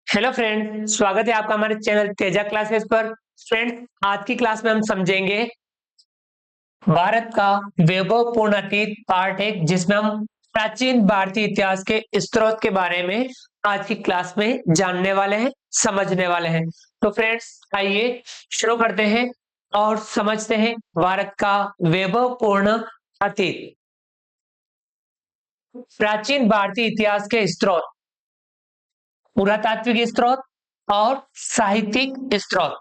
Hello friend, स्वागत है आपका हमारे चैनल तेजा क्लासेस पर। फ्रेंड, आज की क्लास में हम समझेंगे भारत का वैभवपूर्ण अतीत पार्ट एक, जिसमें हम प्राचीन भारतीय इतिहास के स्रोत के बारे में आज की क्लास में जानने वाले हैं, समझने वाले हैं। तो फ्रेंड्स, आइए शुरू करते हैं और समझते हैं भारत का वैभवपूर्ण अतीत। प्राचीन भारतीय इतिहास के स्रोत, पुरातात्विक स्रोत और साहित्यिक स्रोत।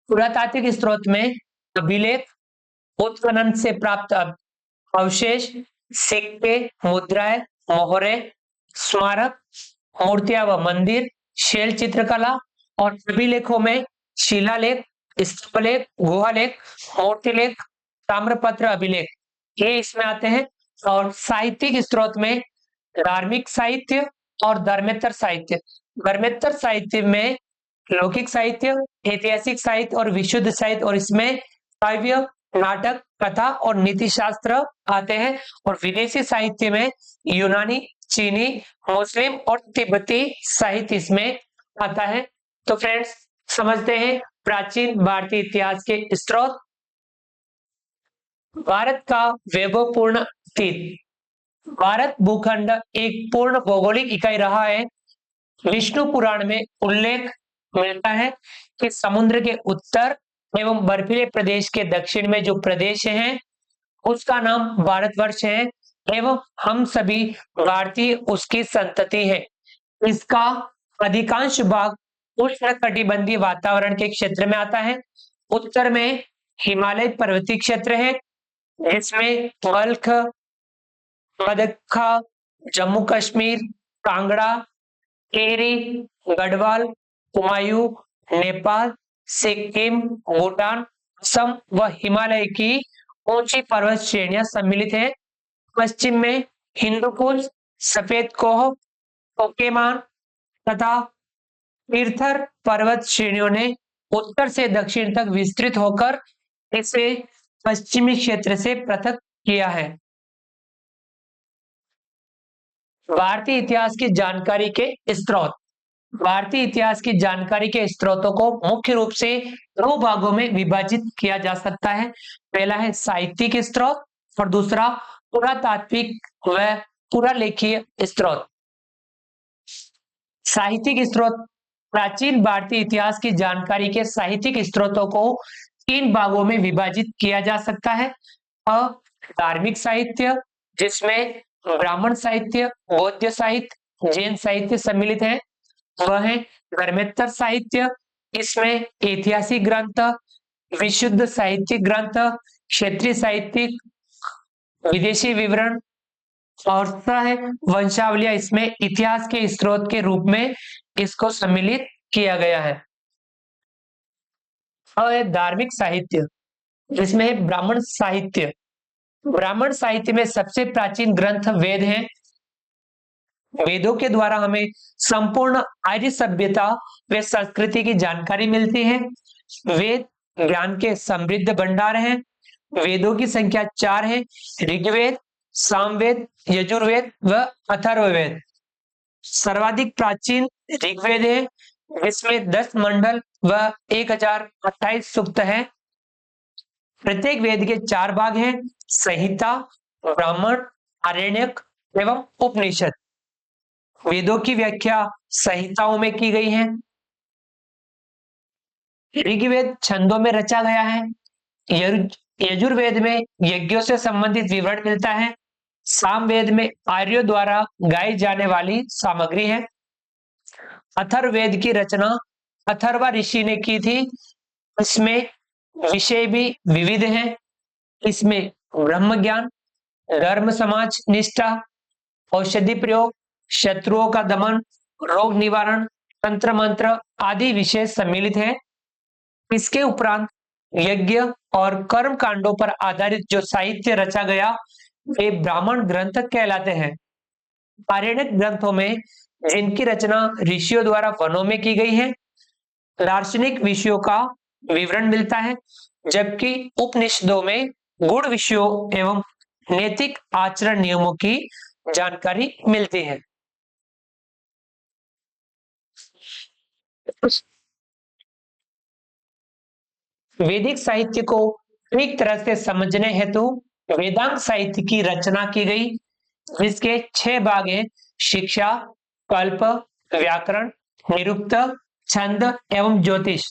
पुरातात्विक स्रोत में अभिलेख, उत्खनन से प्राप्त अवशेष, सिक्के, मुद्राएं, मोहरे, स्मारक, मूर्तियां व मंदिर, शैल चित्रकला और अभिलेखों में शिलालेख, स्तंभलेख, गुहालेख, मूर्तिलेख, ताम्रपत्र अभिलेख, ये इसमें आते हैं। और साहित्यिक स्रोत में धार्मिक साहित्य और धर्मेतर साहित्य। धर्मेतर साहित्य में लौकिक साहित्य, ऐतिहासिक साहित्य और विशुद्ध साहित्य, और इसमें काव्य, नाटक, कथा और नीति शास्त्र आते हैं। और विदेशी साहित्य में यूनानी, चीनी, मुस्लिम और तिब्बती साहित्य इसमें आता है। तो फ्रेंड्स, समझते हैं प्राचीन भारतीय इतिहास के स्रोत। भारत का वैभवपूर्ण अतीत। भारत भूखंड एक पूर्ण भौगोलिक इकाई रहा है। विष्णु पुराण में उल्लेख मिलता है कि समुद्र के उत्तर एवं बर्फीले प्रदेश के दक्षिण में जो प्रदेश है उसका नाम भारतवर्ष है, एवं हम सभी भारतीय उसकी संतति है। इसका अधिकांश भाग उष्णकटिबंधीय वातावरण के क्षेत्र में आता है। उत्तर में हिमालय पर्वतीय क्षेत्र है, इसमें बल्ख, मदक्खा, जम्मू कश्मीर, कांगड़ा, टिहरी, गढ़वाल, कुमायूं, नेपाल, सिक्किम, भूटान, असम व हिमालय की ऊंची पर्वत श्रेणियां सम्मिलित है। पश्चिम में हिंदुकुश, सफेद कोह, कोकेमान तथा तीर्थर पर्वत श्रेणियों ने उत्तर से दक्षिण तक विस्तृत होकर इसे पश्चिमी क्षेत्र से पृथक किया है। भारतीय इतिहास की जानकारी के स्रोत। भारतीय इतिहास की जानकारी के स्रोतों को मुख्य रूप से दो भागों में विभाजित किया जा सकता है। पहला है साहित्यिक स्रोत और दूसरा पुरातात्विक व पुरालेखीय स्रोत। साहित्यिक स्रोत। प्राचीन भारतीय इतिहास की जानकारी के साहित्यिक स्रोतों को तीन भागों में विभाजित किया जा सकता है। धार्मिक साहित्य, जिसमें ब्राह्मण साहित्य, बौद्ध साहित्य, जैन साहित्य सम्मिलित है। वह है धर्मेतर साहित्य, इसमें ऐतिहासिक ग्रंथ, विशुद्ध साहित्यिक ग्रंथ, क्षेत्रीय साहित्यिक, विदेशी विवरण और है वंशावलियां, इसमें इतिहास के स्रोत के रूप में इसको सम्मिलित किया गया है। और धार्मिक साहित्य, जिसमें है ब्राह्मण साहित्य। ब्राह्मण साहित्य में सबसे प्राचीन ग्रंथ वेद हैं। वेदों के द्वारा हमें संपूर्ण आर्य सभ्यता व संस्कृति की जानकारी मिलती है। वेद ज्ञान के समृद्ध भंडार हैं। वेदों की संख्या 4 है: ऋग्वेद, सामवेद, यजुर्वेद व अथर्ववेद। सर्वाधिक प्राचीन ऋग्वेद है, इसमें 10 मंडल व 1028 सूक्त है। प्रत्येक वेद के 4 भाग हैं: संहिता, ब्राह्मण, आरण्यक एवं उपनिषद। वेदों की व्याख्या संहिताओं में की गई है। ऋग्वेद छंदों में रचा गया है। यजुर्वेद में यज्ञों से संबंधित विवरण मिलता है। सामवेद में आर्यों द्वारा गाई जाने वाली सामग्री है। अथर्ववेद की रचना अथर्वा ऋषि ने की थी। इसमें विषय भी विविध हैं। इसमें ब्रह्म ज्ञान, धर्म समाज निष्ठा, औषधि प्रयोग, शत्रुओं का दमन, रोग निवारण, तंत्र मंत्र आदि विषय सम्मिलित है। इसके उपरांत यज्ञ और कर्म कांडों पर आधारित जो साहित्य रचा गया वे ब्राह्मण ग्रंथ कहलाते हैं। आरण्यक ग्रंथों में जिनकी रचना ऋषियों द्वारा वनों में की गई है, दार्शनिक विषयों का विवरण मिलता है, जबकि उपनिषदों में गुण विषयों एवं नैतिक आचरण नियमों की जानकारी मिलती है। वैदिक साहित्य को ठीक तरह से समझने हेतु वेदांत साहित्य की रचना की गई, जिसके 6 भाग हैं: शिक्षा, कल्प, व्याकरण, निरुक्त, छंद एवं ज्योतिष।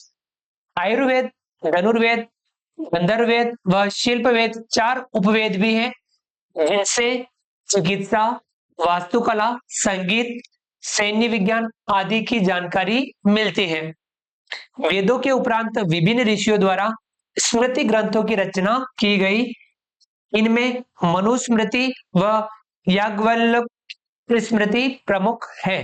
आयुर्वेद, धनुर्वेद, गंधर्ववेद व शिल्पवेद 4 उपवेद भी हैं, जिनसे चिकित्सा, वास्तुकला, संगीत, सैन्य विज्ञान आदि की जानकारी मिलती है। वेदों के उपरांत विभिन्न ऋषियों द्वारा स्मृति ग्रंथों की रचना की गई। इनमें मनुस्मृति व याज्ञवल्क्य स्मृति प्रमुख है।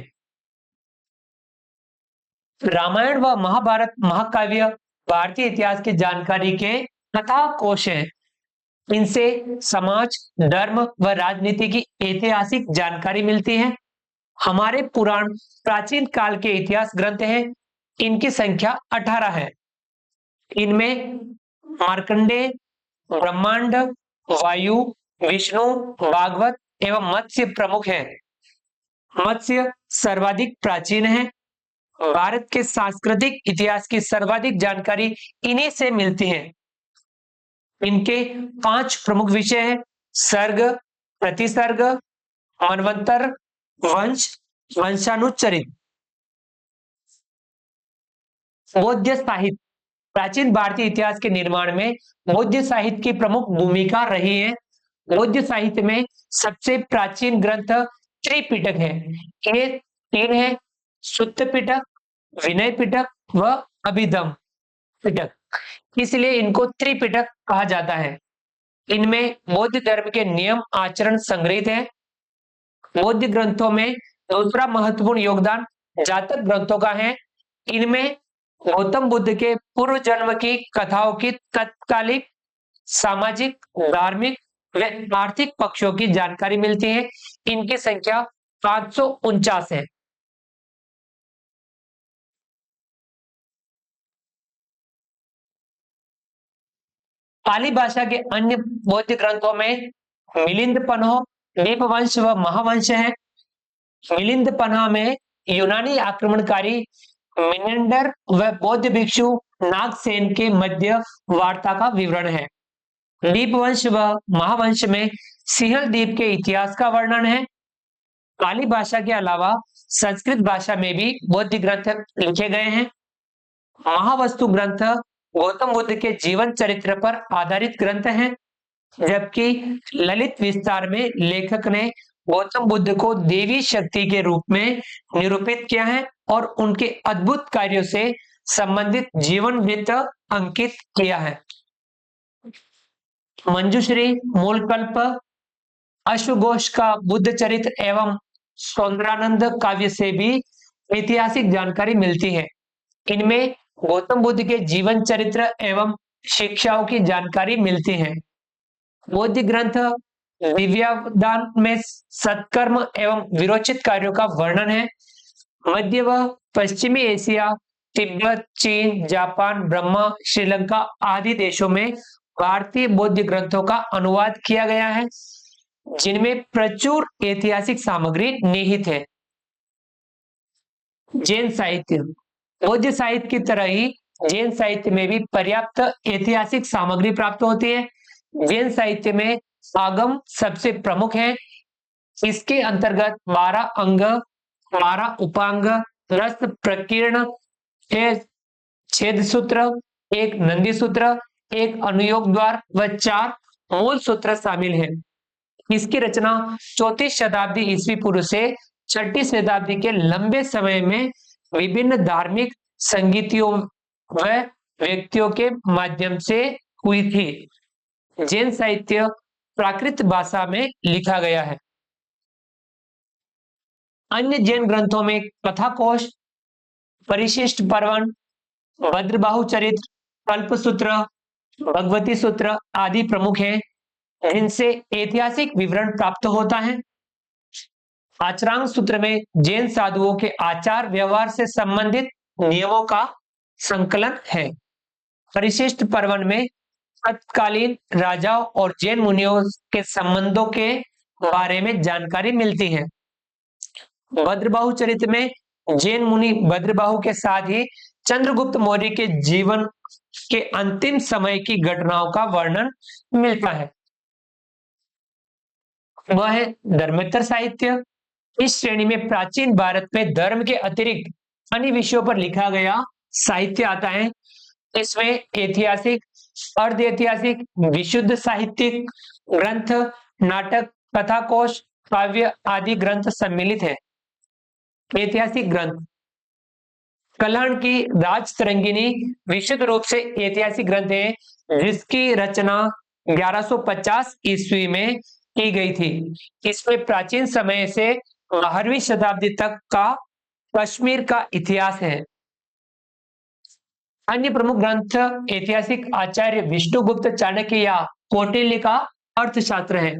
रामायण व महाभारत महाकाव्य भारतीय इतिहास की जानकारी के कथा कोश हैं। इनसे समाज, धर्म व राजनीति की ऐतिहासिक जानकारी मिलती है। हमारे पुराण प्राचीन काल के इतिहास ग्रंथ हैं। इनकी संख्या 18 है। इनमें मार्कंडेय, ब्रह्मांड, वायु, विष्णु, भागवत एवं मत्स्य प्रमुख है। मत्स्य सर्वाधिक प्राचीन है। भारत के सांस्कृतिक इतिहास की सर्वाधिक जानकारी इन्हीं से मिलती है। इनके 5 प्रमुख विषय हैं: सर्ग, प्रतिसर्ग, मनवंतर, वंश, वंशानुचरित। बौद्ध साहित्य। प्राचीन भारतीय इतिहास के निर्माण में बौद्ध साहित्य की प्रमुख भूमिका रही है। बौद्ध साहित्य में सबसे प्राचीन ग्रंथ त्रिपिटक है। ये 3 है: सुत्त पिटक, विनय पिटक व अभिधम पिटक, इसलिए इनको त्रिपिटक कहा जाता है। इनमें बौद्ध धर्म के नियम आचरण संग्रहित है। बौद्ध ग्रंथों में दूसरा महत्वपूर्ण योगदान जातक ग्रंथों का है। इनमें गौतम बुद्ध के पूर्व जन्म की कथाओं की तत्कालिक सामाजिक, धार्मिक व आर्थिक पक्षों की जानकारी मिलती है। इनकी संख्या 549 है। पाली भाषा के अन्य बौद्ध ग्रंथों में मिलिंद पन्ह, दीपवंश व महावंश है। मिलिंद पन्ह में यूनानी आक्रमणकारी मिनेंडर व बौद्ध भिक्षु नागसेन के मध्य वार्ता का विवरण है। दीपवंश व महावंश में सिंहल द्वीप के इतिहास का वर्णन है। पाली भाषा के अलावा संस्कृत भाषा में भी बौद्ध ग्रंथ लिखे गए हैं। महावस्तु ग्रंथ गौतम बुद्ध के जीवन चरित्र पर आधारित ग्रंथ हैं, जबकि ललित विस्तार में लेखक ने गौतम बुद्ध को देवी शक्ति के रूप में निरूपित किया है और उनके अद्भुत कार्यों से संबंधित जीवन वृत्त अंकित किया है। मंजूश्री, मूलकल्प, अश्वघोष का बुद्ध चरित्र एवं सौंदरानंद काव्य से भी ऐतिहासिक जानकारी मिलती है। इनमें गौतम बुद्ध के जीवन चरित्र एवं शिक्षाओं की जानकारी मिलती है। बौद्ध ग्रंथ दिव्यदान में सत्कर्म एवं विरोचित कार्यों का वर्णन है। मध्य व पश्चिमी एशिया, तिब्बत, चीन, जापान, ब्रह्मा, श्रीलंका आदि देशों में भारतीय बौद्ध ग्रंथों का अनुवाद किया गया है, जिनमें प्रचुर ऐतिहासिक सामग्री निहित है। जैन साहित्य। बौद्ध साहित्य की तरह ही जैन साहित्य में भी पर्याप्त ऐतिहासिक सामग्री प्राप्त होती है। जैन साहित्य में आगम सबसे प्रमुख है। इसके अंतर्गत 12 अंग, 12 उपांग, रस प्रकीर्ण, 6 छेद सूत्र, 1 नंदी सूत्र, 1 अनुयोग द्वार व 4 मूल सूत्र शामिल है। इसकी रचना 34 शताब्दी ईस्वी पूर्व से 6ठी शताब्दी के लंबे समय में विभिन्न धार्मिक संगीतियों व व्यक्तियों के माध्यम से हुई थी। जैन साहित्य प्राकृत भाषा में लिखा गया है। अन्य जैन ग्रंथों में कथाकोश, परिशिष्ट पर्वन, भद्रबाहु चरित्र, कल्पसूत्र, भगवती सूत्र आदि प्रमुख हैं, जिनसे ऐतिहासिक विवरण प्राप्त होता है। आचरांग सूत्र में जैन साधुओं के आचार व्यवहार से संबंधित नियमों का संकलन है। परिशिष्ट पर्वन में तत्कालीन राजाओं और जैन मुनियों के संबंधों के बारे में जानकारी मिलती है। भद्रबाहु चरित्र में जैन मुनि भद्रबाहु के साथ ही चंद्रगुप्त मौर्य के जीवन के अंतिम समय की घटनाओं का वर्णन मिलता है। वह है धर्मेतर साहित्य। इस श्रेणी में प्राचीन भारत में धर्म के अतिरिक्त अन्य विषयों पर लिखा गया साहित्य आता है। इसमें ऐतिहासिक, अर्ध ऐतिहासिक, विशुद्ध साहित्यिक ग्रंथ, नाटक, कथा कोश, काव्य आदि ग्रंथ सम्मिलित है। ऐतिहासिक ग्रंथ, कलहण की राज तरंगिनी विशुद्ध रूप से ऐतिहासिक ग्रंथ है, जिसकी रचना 1150 ईस्वी में की गई थी। इसमें प्राचीन समय से 12वीं शताब्दी तक का कश्मीर का इतिहास है। अन्य प्रमुख ग्रंथ ऐतिहासिक आचार्य विष्णुगुप्त चाणक्य या कौटिल्य का अर्थशास्त्र है।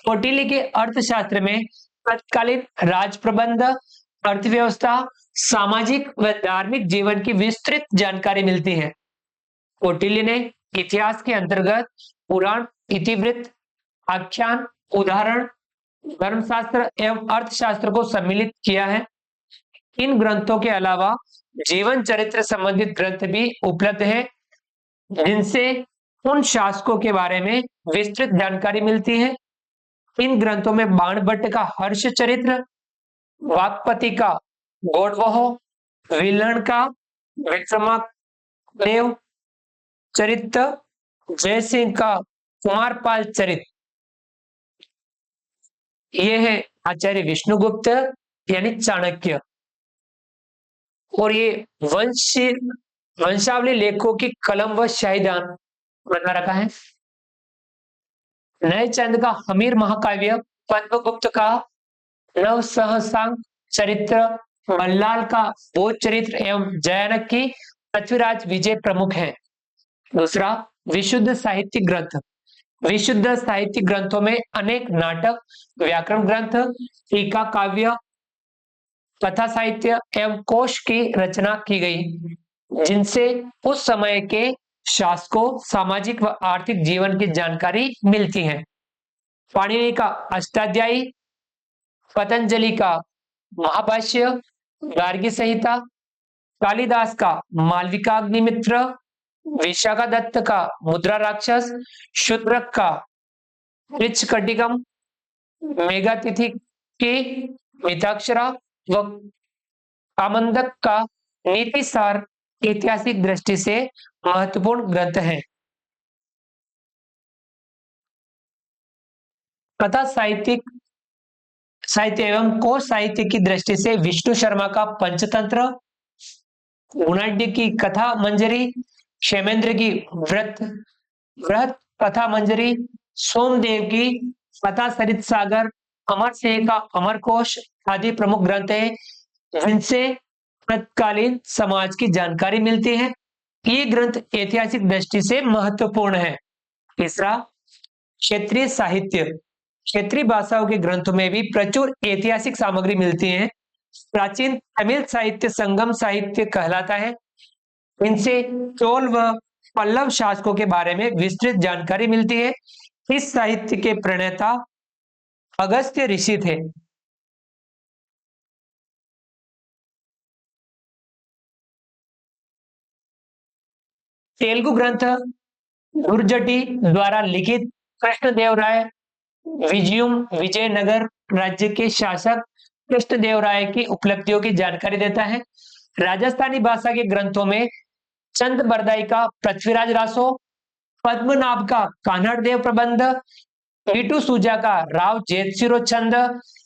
कौटिल्य के अर्थशास्त्र में तत्कालीन राज प्रबंध, अर्थव्यवस्था, सामाजिक व धार्मिक जीवन की विस्तृत जानकारी मिलती है। कौटिल्य ने इतिहास के अंतर्गत पुराण, इतिवृत्त, आख्यान, उदाहरण, धर्मशास्त्र एवं अर्थशास्त्र को सम्मिलित किया है। इन ग्रंथों के अलावा जीवन चरित्र संबंधित ग्रंथ भी उपलब्ध है, जिनसे उन शासकों के बारे में विस्तृत जानकारी मिलती है। इन ग्रंथों में बाणभट्ट का हर्ष चरित्र, वाकपति का गौडवह, विल्हण का विक्रमादेव चरित्र, जयसिंह का कुमारपाल चरित्र, ये है आचार्य विष्णुगुप्त यानी चाणक्य। और ये वंशावली लेखों की कलम व शाहीदान बना रखा है। नए चंद का हमीर महाकाव्य, पद्मगुप्त का नवसहसांक चरित्र, बल्लाल का बोध चरित्र एवं जयानक की पृथ्वीराज विजय प्रमुख है। दूसरा, विशुद्ध साहित्यिक ग्रंथ। विशुद्ध साहित्यिक ग्रंथों में अनेक नाटक, व्याकरण ग्रंथ, टीका काव्य, कथा साहित्य एवं कोश की रचना की गई, जिनसे उस समय के शासकों, सामाजिक व आर्थिक जीवन की जानकारी मिलती है। पाणिनि का अष्टाध्यायी, पतंजलि का महाभाष्य, गार्गी संहिता, कालिदास का मालविकाग्निमित्र, विशाखादत्त का मुद्रा राक्षस, शूद्रक का ऋक्षकटिकम, मेघातिथि की मिताक्षरा व कामंदक का नीतिसार ऐतिहासिक दृष्टि से महत्वपूर्ण ग्रंथ है। कथा साहित्य एवं कोश साहित्य की दृष्टि से विष्णु शर्मा का पंचतंत्र, गुणाढ्य की कथा मंजरी, क्षेमेंद्र की वृहत कथा मंजरी, सोमदेव की कथा सरित सागर, अमर सिंह का अमरकोश आदि प्रमुख ग्रंथ हैं, जिनसे तत्कालीन समाज की जानकारी मिलती है। ये ग्रंथ ऐतिहासिक दृष्टि से महत्वपूर्ण है। तीसरा, क्षेत्रीय साहित्य। क्षेत्रीय भाषाओं के ग्रंथों में भी प्रचुर ऐतिहासिक सामग्री मिलती है। प्राचीन तमिल साहित्य संगम साहित्य कहलाता है। इनसे चोल व पल्लव शासकों के बारे में विस्तृत जानकारी मिलती है। इस साहित्य के प्रणेता अगस्त्य ऋषि थे। तेलुगु ग्रंथ दुर्जटी द्वारा लिखित कृष्णदेवराय विजयनगर राज्य के शासक कृष्णदेवराय की उपलब्धियों की जानकारी देता है। राजस्थानी भाषा के ग्रंथों में चंद बरदाई का पृथ्वीराज रासो, पद्मनाभ का कान्हड़देव प्रबंध, टीटू सूजा का राव जेतसिरो छंद,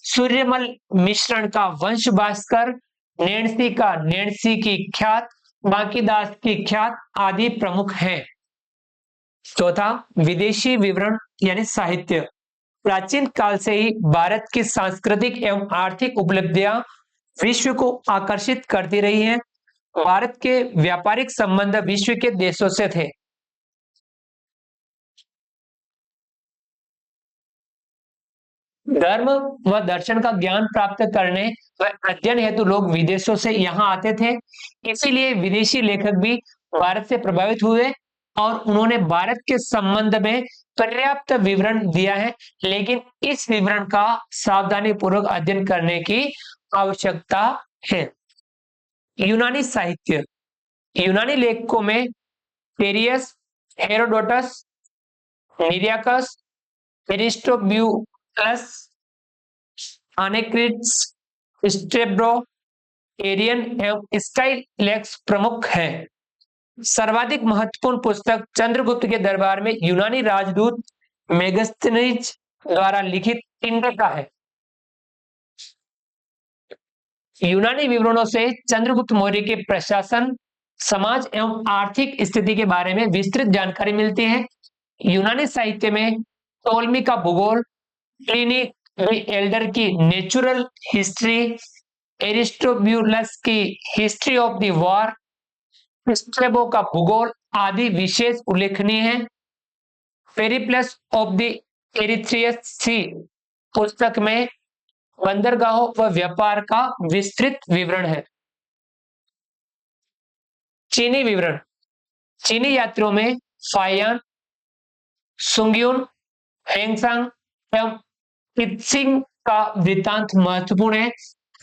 सूर्यमल मिश्रण का वंश भास्कर, नैणसी का नैणसी की ख्यात, बांकीदास की ख्यात आदि प्रमुख हैं। चौथा, विदेशी विवरण यानी साहित्य। प्राचीन काल से ही भारत की सांस्कृतिक एवं आर्थिक उपलब्धियां विश्व को आकर्षित करती रही हैं। भारत के व्यापारिक संबंध विश्व के देशों से थे। धर्म व दर्शन का ज्ञान प्राप्त करने व अध्ययन हेतु लोग विदेशों से यहाँ आते थे। इसीलिए विदेशी लेखक भी भारत से प्रभावित हुए और उन्होंने भारत के संबंध में पर्याप्त विवरण दिया है, लेकिन इस विवरण का सावधानी पूर्वक अध्ययन करने की आवश्यकता है। यूनानी साहित्य, यूनानी लेखकों में पेरियस, हेरोडोटस, निरियाकस, एरिस्टोब्यूलस, अनेक्रिट्स, स्ट्रेब्रो, एरियन एवं स्काइलैक्स प्रमुख हैं। सर्वाधिक महत्वपूर्ण पुस्तक चंद्रगुप्त के दरबार में यूनानी राजदूत मेगस्थनीज द्वारा लिखित इंडिका है। यूनानी विवरणों से चंद्रगुप्त मौर्य के प्रशासन, समाज एवं आर्थिक स्थिति के बारे में विस्तृत जानकारी मिलती है। यूनानी साहित्य में टोलमी का भूगोल, प्लिनी द एल्डर की नेचुरल हिस्ट्री, एरिस्टोब्यूलस की history of the war, Strabo का भूगोल आदि विशेष उल्लेखनीय है। पेरिप्लस ऑफ द एरिथ्रियस सी पुस्तक में बंदरगाहों व व्यापार का विस्तृत विवरण है। चीनी विवरण, चीनी यात्रियों में फायान, सुंग्यून, हेंगसांग एवं कित्सिंग का वृत्तांत महत्वपूर्ण है।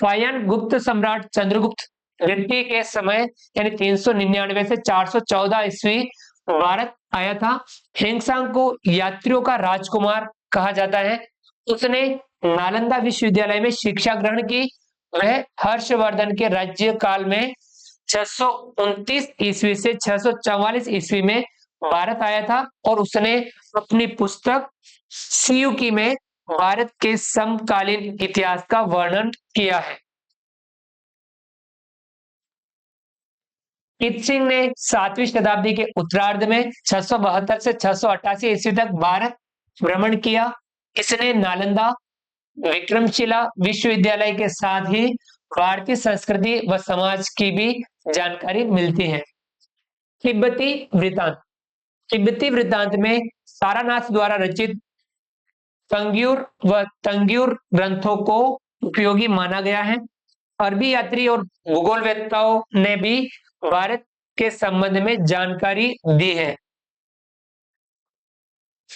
फायान गुप्त सम्राट चंद्रगुप्त द्वितीय के समय यानी 399 से 414 ईस्वी भारत आया था। हेंगसांग को यात्रियों का राजकुमार कहा जाता है। उसने नालंदा विश्वविद्यालय में शिक्षा ग्रहण की। वह हर्षवर्धन के राज्य काल में 629 ईस्वी से 644 ईस्वी में भारत आया था और उसने अपनी पुस्तक सियुकी में भारत के समकालीन इतिहास का वर्णन किया है। कित्सिंग ने 7वीं शताब्दी के उत्तरार्ध में 672 से 688 ईस्वी तक भारत भ्रमण किया। इसने नालंदा, विक्रमशिला विश्वविद्यालय के साथ ही भारतीय संस्कृति व समाज की भी जानकारी मिलती है। तिब्बती वृत्तांत, तिब्बती वृत्तांत में सारानाथ द्वारा रचित तंग्यूर व तंग्यूर ग्रंथों को उपयोगी माना गया है। अरबी यात्री और भूगोलवेत्ताओं ने भी भारत के संबंध में जानकारी दी है।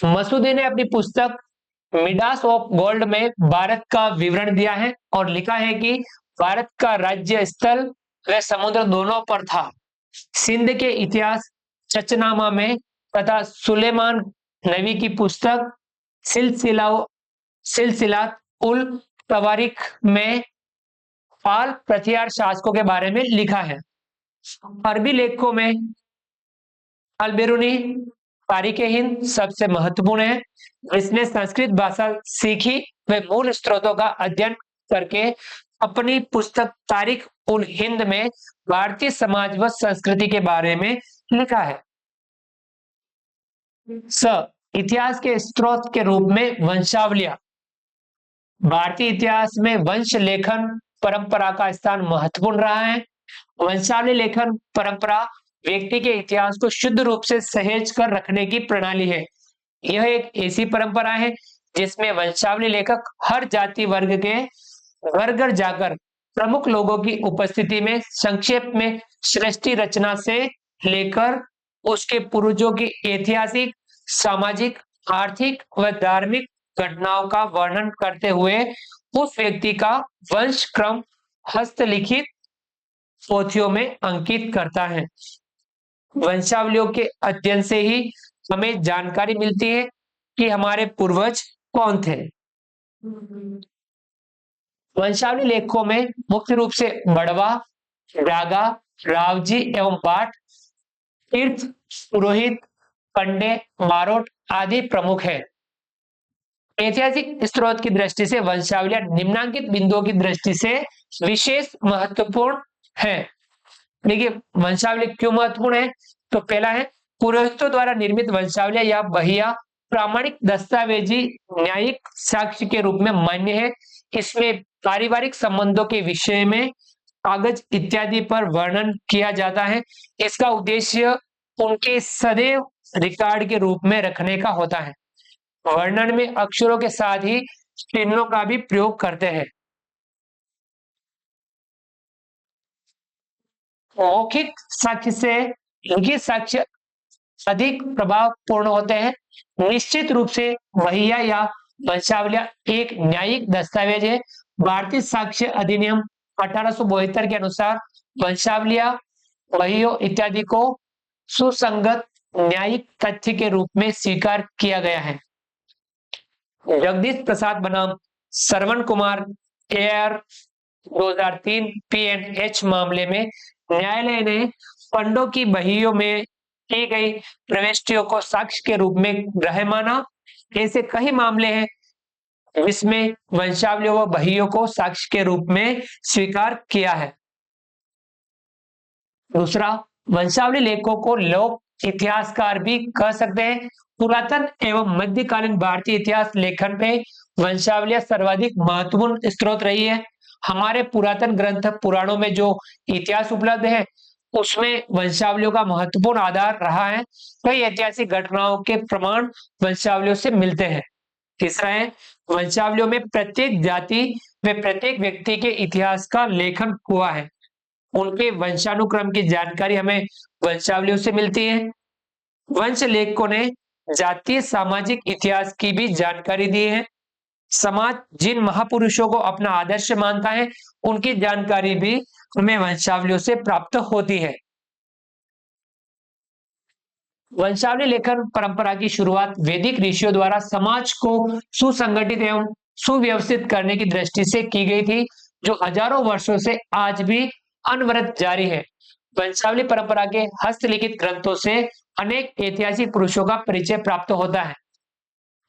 मसूदी ने अपनी पुस्तक मिडास ऑफ गोल्ड में भारत का विवरण दिया है और लिखा है कि भारत का राज्य स्थल व समुद्र दोनों पर था। सिंध के इतिहास चचनामा में तथा सुलेमान नबी की पुस्तक सिलसिलात उल तवारीख में पाल प्रतिहार शासकों के बारे में लिखा है। अरबी लेखकों में अल-बिरूनी तारीख हिंद सबसे महत्वपूर्ण है। इसने संस्कृत भाषा सीखी व मूल स्रोतों का अध्ययन करके अपनी पुस्तक तारीख उल हिंद में भारतीय समाज व संस्कृति के बारे में लिखा है। इतिहास के स्रोत के रूप में वंशावलियां, भारतीय इतिहास में वंश लेखन परंपरा का स्थान महत्वपूर्ण रहा है। वंशावली लेखन परंपरा व्यक्ति के इतिहास को शुद्ध रूप से सहेज कर रखने की प्रणाली है। यह एक ऐसी परंपरा है जिसमें वंशावली लेखक हर जाति वर्ग के घर घर जाकर प्रमुख लोगों की उपस्थिति में संक्षेप में सृष्टि रचना से लेकर उसके पूर्वजों की ऐतिहासिक, सामाजिक, आर्थिक व धार्मिक घटनाओं का वर्णन करते हुए उस व्यक्ति का वंश क्रम हस्तलिखित पोथियों में अंकित करता है। वंशावलियों के अध्ययन से ही हमें जानकारी मिलती है कि हमारे पूर्वज कौन थे। वंशावली लेखों में मुख्य रूप से बड़वा, डागा, रावजी एवं बाट, तीर्थ, पुरोहित, पंडे, मारोट आदि प्रमुख है। ऐतिहासिक स्रोत की दृष्टि से वंशावलियां निम्नांकित बिंदुओं की दृष्टि से विशेष महत्वपूर्ण है। देखिए वंशावली क्यों महत्वपूर्ण है, तो पहला है पुरोहितों द्वारा निर्मित वंशावलियां या बहिया प्रामाणिक दस्तावेजी न्यायिक साक्ष्य के रूप में मान्य है। इसमें पारिवारिक संबंधों के विषय में कागज इत्यादि पर वर्णन किया जाता है। इसका उद्देश्य उनके सदैव रिकॉर्ड के रूप में रखने का होता है। वर्णन में अक्षरों के साथ ही चिन्हों का भी प्रयोग करते हैं। मौखिक साक्ष्य से लिखित साक्ष्य अधिक प्रभावपूर्ण होते हैं। निश्चित रूप से बहिया या वंशावलियां एक न्यायिक दस्तावेज है। भारतीय साक्ष्य अधिनियम 1872 के अनुसार वंशावलियां, वहीयों इत्यादि को सुसंगत न्यायिक तथ्य के रूप में स्वीकार किया गया है। जगदीश प्रसाद बनाम श्रवण कुमार एआर 2003 पीएनएच मामले में न्यायालय ने पंडों की बहियों में की गई प्रविष्टियों को साक्ष्य के रूप में ग्राह्य माना। ऐसे कई मामले हैं जिसमें वंशावलियों व बहियों को साक्ष्य के रूप में स्वीकार किया है। दूसरा, वंशावली लेखों को लोक इतिहासकार भी कह सकते हैं। पुरातन एवं मध्यकालीन भारतीय इतिहास लेखन में वंशावलियां सर्वाधिक महत्वपूर्ण स्रोत रही है। हमारे पुरातन ग्रंथ पुराणों में जो इतिहास उपलब्ध है उसमें वंशावलियों का महत्वपूर्ण आधार रहा है। कई ऐतिहासिक घटनाओं के प्रमाण वंशावलियों से मिलते हैं। तीसरा है, वंशावलियों में प्रत्येक जाति व प्रत्येक व्यक्ति के इतिहास का लेखन हुआ है। उनके वंशानुक्रम की जानकारी हमें वंशावलियों से मिलती है। वंश लेखकों ने जातीय सामाजिक इतिहास की भी जानकारी दी है। समाज जिन महापुरुषों को अपना आदर्श मानता है उनकी जानकारी भी हमें वंशावलियों से प्राप्त होती है। वंशावली लेखन परंपरा की शुरुआत वैदिक ऋषियों द्वारा समाज को सुसंगठित एवं सुव्यवस्थित करने की दृष्टि से की गई थी, जो हजारों वर्षों से आज भी अनवरत जारी है। वंशावली परंपरा के हस्तलिखित ग्रंथों से अनेक ऐतिहासिक पुरुषों का परिचय प्राप्त होता है।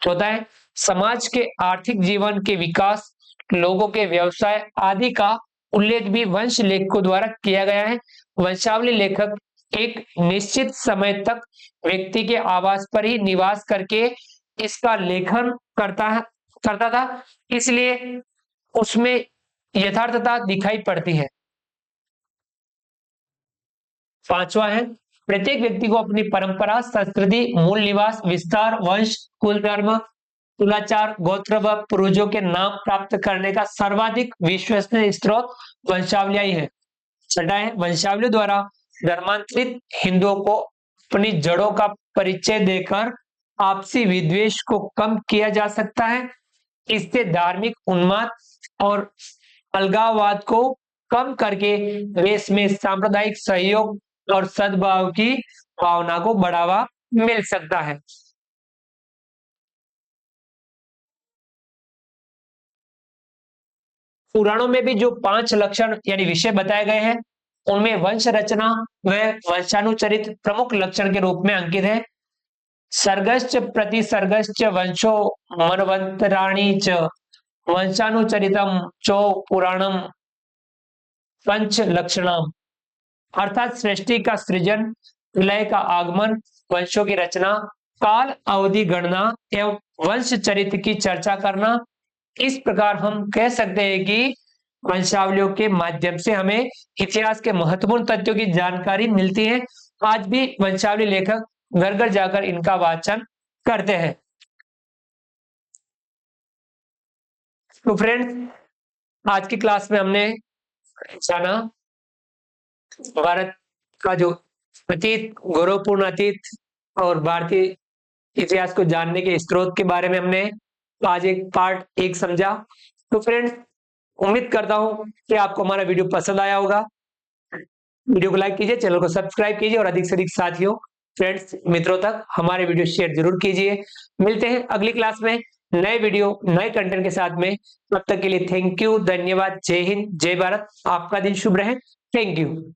चौथा है, समाज के आर्थिक जीवन के विकास, लोगों के व्यवसाय आदि का उल्लेख भी वंश लेखकों द्वारा किया गया है। वंशावली लेखक एक निश्चित समय तक व्यक्ति के आवास पर ही निवास करके इसका लेखन करता था, इसलिए उसमें यथार्थता दिखाई पड़ती है। पांचवा है, प्रत्येक व्यक्ति को अपनी परंपरा, संस्कृति, मूल निवास, विस्तार, वंश, कुल धर्म, कुलाचार, गोत्र व पूर्वजों के नाम प्राप्त करने का सर्वाधिक विश्वसनीय स्रोत वंशावलियां ही है। छठा है, वंशावलियों द्वारा धर्मांतरित हिंदुओं को अपनी जड़ों का परिचय देकर आपसी विद्वेष को कम किया जा सकता है। इससे धार्मिक उन्माद और अलगाववाद को कम करके देश में सांप्रदायिक सहयोग और सद्भाव की भावना को बढ़ावा मिल सकता है। पुराणों में भी जो 5 लक्षण यानी विषय बताए गए हैं उनमें वंश रचना व वंशानुचरित प्रमुख लक्षण के रूप में अंकित है। सर्गश्च प्रतिसर्गश्च वंशो मनवंतराणी च वंशानुचरितम चो पुराणम पंच लक्षणम, अर्थात सृष्टि का सृजन, प्रलय का आगमन, वंशों की रचना, काल अवधि गणना एवं वंश चरित्र की चर्चा करना। इस प्रकार हम कह सकते हैं कि वंशावलियों के माध्यम से हमें इतिहास के महत्वपूर्ण तथ्यों की जानकारी मिलती है। आज भी वंशावली लेखक घर घर जाकर इनका वाचन करते हैं। तो फ्रेंड्स, आज की क्लास में हमने जाना भारत का जो अतीत, गौरवपूर्ण अतीत और भारतीय इतिहास को जानने के स्रोत के बारे में हमने आज एक पार्ट 1 समझा। तो फ्रेंड्स, उम्मीद करता हूं कि आपको हमारा वीडियो पसंद आया होगा। वीडियो को लाइक कीजिए, चैनल को सब्सक्राइब कीजिए और अधिक से अधिक साथियों, फ्रेंड्स, मित्रों तक हमारे वीडियो शेयर जरूर कीजिए। मिलते हैं अगली क्लास में नए वीडियो, नए कंटेंट के साथ में। तब तक के लिए थैंक यू, धन्यवाद, जय हिंद, जय भारत। आपका दिन शुभ रहे। Thank you.